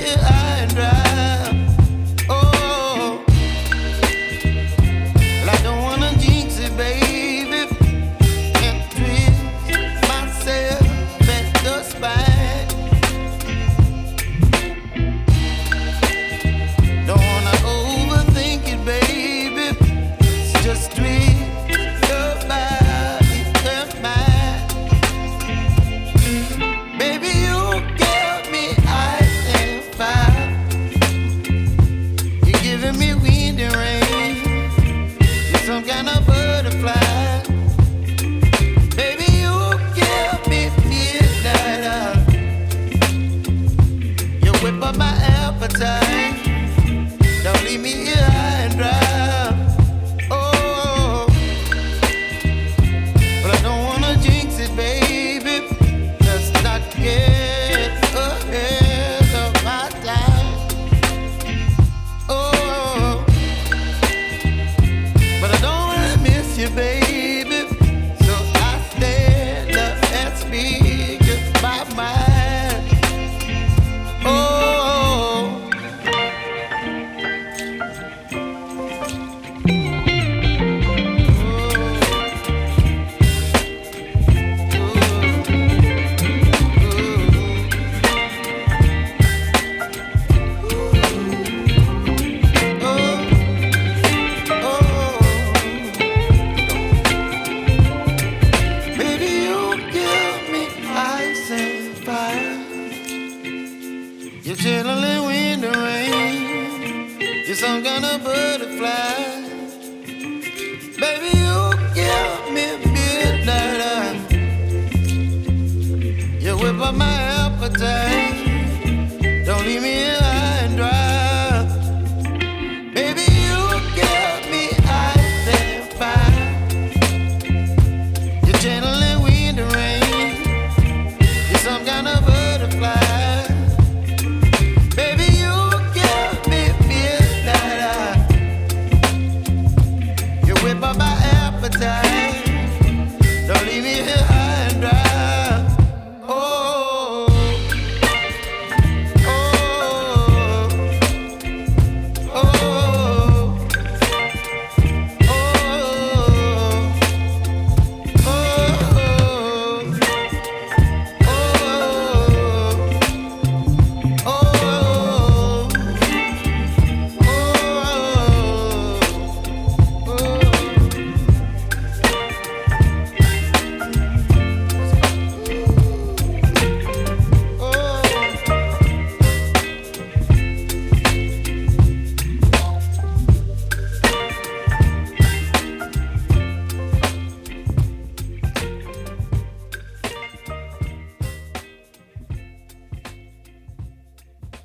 here high and dry. Oh, well, I don't wanna jinx it, baby, and twist myself at the spine. Don't wanna overthink it, baby. It's just twist your body and mine. Baby, you give me ice and fire. You're giving me wind and rain. You're some kind of butterfly. Baby, you give me midnight. You whip up my appetite. Don't leave me here high and dry. Oh, but I don't wanna jinx it, baby. Let's not get ahead of my time. Oh, but I don't wanna miss you, baby. So I stand up and speak my mind. Oh. Baby, you give me ice and fire. You're chilling wind and rain. You're some kind of butterfly. Baby, you give me midnight. You whip up my appetite.